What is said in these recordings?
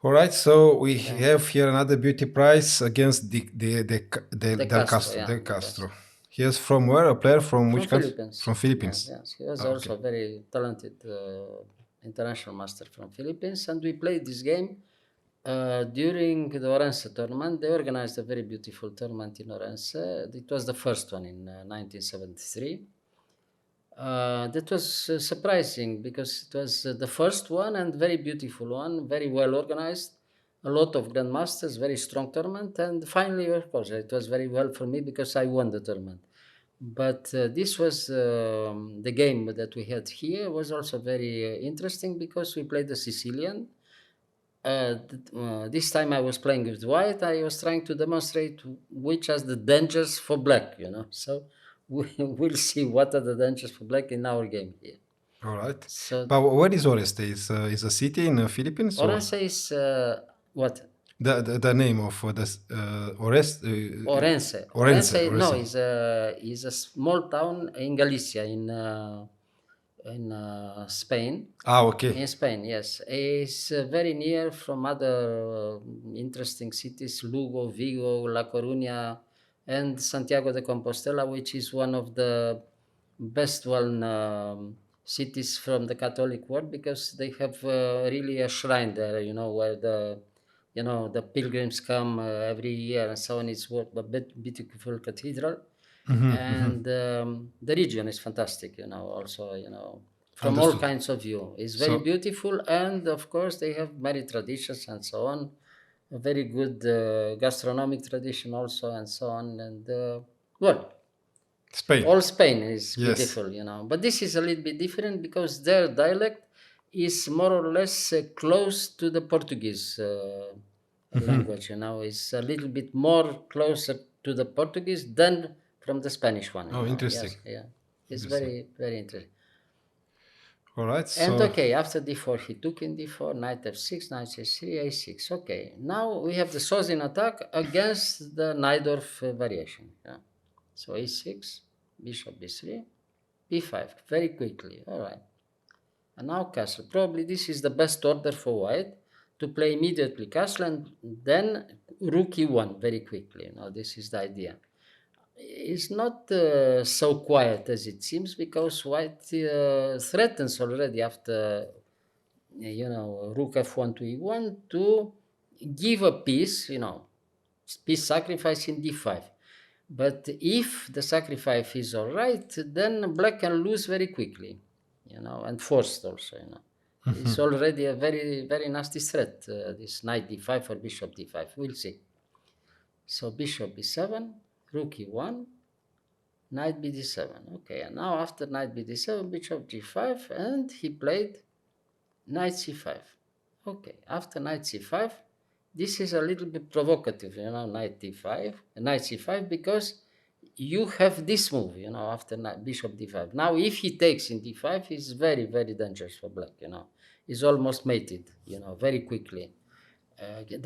All right, so we Yeah, have here another beauty prize against De Del Castro. Castro. Yeah, Del De Castro. Castro. He is from where? A player from From which country? Philippines. From Yes, Philippines. yes. He was Ah, okay. also very talented international master from Philippines, and we played this game during the Orense tournament. They organized a very beautiful tournament in Orense. It was the first one in 1973. That was surprising because it was the first one and very beautiful one, very well organized, a lot of grandmasters, very strong tournament, and finally, of course, it was very well for me because I won the tournament. But this was the game that we had here was also very interesting because we played the Sicilian. This time I was playing with white. I was trying to demonstrate which are the dangers for black, So we'll see what are the dangers for black in our game here. All right. So But where is Oreste? Is a city in the Philippines or Orense is what? the name of this Oreste? Orense. Orense. Orense, no, Orense. is a small town in Galicia in Spain. Ah, okay. In Spain, yes, it's very near from other interesting cities: Lugo, Vigo, La Coruña, and Santiago de Compostela, which is one of the best known cities from the Catholic world because they have really a shrine there. Where the pilgrims come every year and so on. It's a beautiful cathedral, and the region is fantastic. Also, from all Understood. kinds of view. It's very So beautiful, and of course they have many traditions and so on. A very good gastronomic tradition also, and so on. And well, Spain. all Spain is Yes. beautiful, but this is a little bit different because their dialect is more or less close to the Portuguese language. It's a little bit more closer to the Portuguese than from the Spanish one. Oh, interesting. Yes, yeah, it's Interesting. very very interesting. All right. And So okay, after d4, he took in d4, knight f6, knight c3, a6. Okay, now we have the Sozin attack against the Najdorf variation. Yeah. So a6, bishop b3, b5, very quickly. All right. And now castle. Probably this is the best order for white to play immediately castle and then rook e1 very quickly. This is the idea. It's not so quiet as it seems because white threatens already after rook f1 to e1 to give a piece, piece sacrifice in d5. But if the sacrifice is all right, then black can lose very quickly, and forced also, It's already a very, very nasty threat, this knight d5 or bishop d5. We'll see. So bishop b7, rook e1, knight bd7. Okay, and now after knight bd7, bishop g5, and he played knight c5. Okay, after knight c5, this is a little bit provocative, knight d5, knight c5, because you have this move, after bishop d5. Now, if he takes in d5, it's very, very dangerous for black, He's almost mated, very quickly.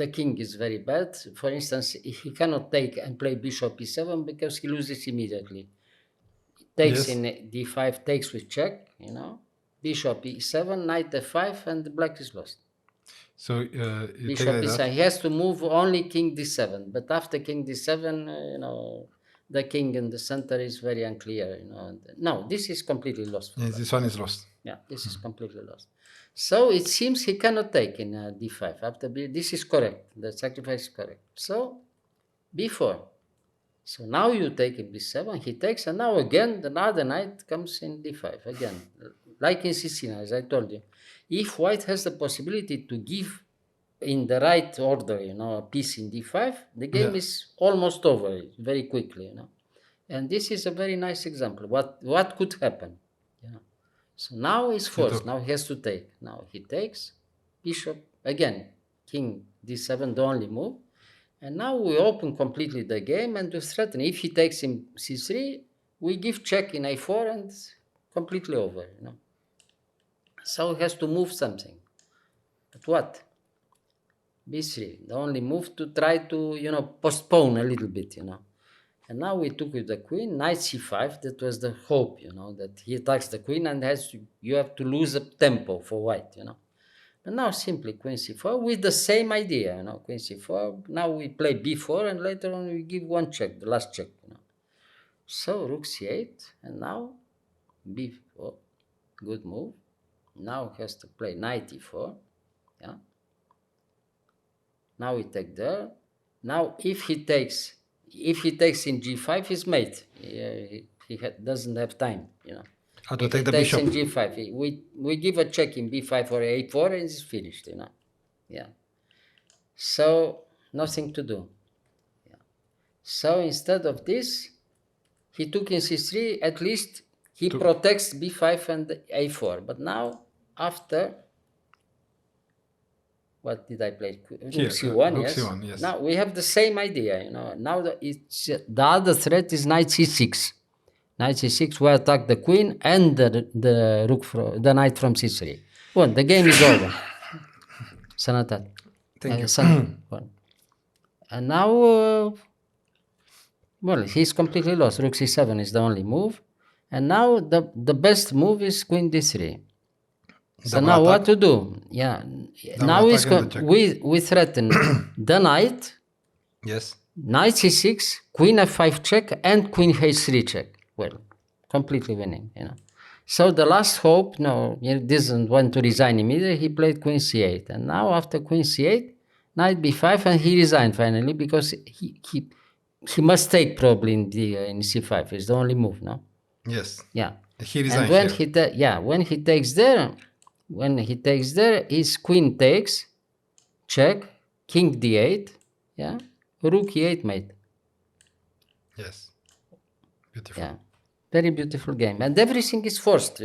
The king is very bad. For instance, he cannot take and play bishop e7 because he loses immediately. Takes yes. in d5, takes with check, bishop e7, knight f5, and black is lost. So you take Bishop like that. e7. He has to move only king d7, but after king d7, the king in the center is very unclear. No, this is completely lost for Yes, black. this one is lost. Yeah, this is completely lost. So it seems he cannot take in d5 after this is correct. The sacrifice is correct. So b4. So now you take in b7, he takes, and now again the other knight comes in d5 again, like in Sicily, as I told you. If white has the possibility to give in the right order, a piece in d5, the game Yeah. is almost over very quickly, And this is a very nice example. What could happen? So now he's You forced. took. Now he has to take. Now he takes bishop again, king d7, the only move. And now we open completely the game and we threaten. If he takes in c3, we give check in a4 and it's completely over, So he has to move something. But what? b3, the only move to try to, postpone a little bit, And now we took with the queen, knight c5. That was the hope, that he attacks the queen and you have to lose a tempo for white, And now simply queen c4 with the same idea, queen c4. Now we play b4 and later on we give one check, the last check, So rook c8 and now b4, good move. Now he has to play knight e4, yeah. Now we take there. Now if he takes in g5, he's mate. He doesn't have time, How to If take he the takes bishop? in g5, we give a check in b5 or a4 and it's finished, Yeah. So nothing to do. Yeah. So instead of this, he took in c3. At least he protects b5 and a4. But now after, what did I play? Here, Rook c1, rook yes. c1, yes. Now we have the same idea, Now the other threat is knight c6. Knight c6, we attack the queen and the knight from c3. Well, the game is over. Sanatat. Thank you. And now, well, he's completely lost. Rook c7 is the only move. And now the best move is queen d3. So Double now attack. what to do? Yeah. Now we threaten the knight. Yes. Knight c6, queen f5 check, and queen h3 check. Well, completely winning, So the last hope, no, he doesn't want to resign immediately. He played queen c8. And now after queen c8, knight b5, and he resigned finally because he must take probably in c5. It's the only move, no? Yes. Yeah. He resigned And when here. when he takes there, his queen takes, check, king d8, yeah, rook e8 mate. Yes. Beautiful. Yeah, very beautiful game. And everything is forced,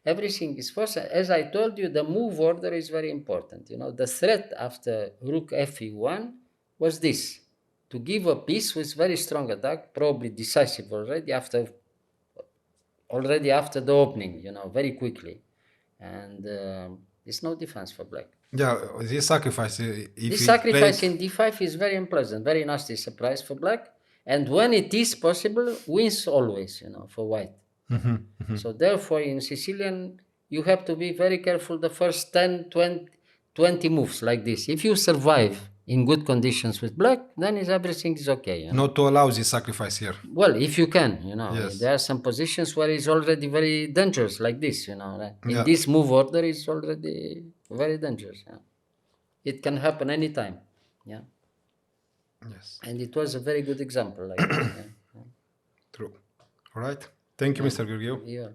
Everything is forced. As I told you, the move order is very important. The threat after rook fe1 was this, to give a piece with very strong attack, probably decisive already after the opening, very quickly. And there's no defense for black. Yeah, this sacrifice. This sacrifice in d5 is very unpleasant, very nasty surprise for black. And when it is possible, wins always, for white. So therefore, in Sicilian, you have to be very careful the first 10, 20 moves like this. If you survive in good conditions with black, then everything is okay. Not to allow this sacrifice here. Well, if you can, Yes. There are some positions where it's already very dangerous like this, Right? In Yeah. this move order, it's already very dangerous. Yeah. It can happen anytime. Yeah. Yes. And it was a very good example like this. Yeah. True. All right. Thank you, Mr. Gheorghiu. Yeah.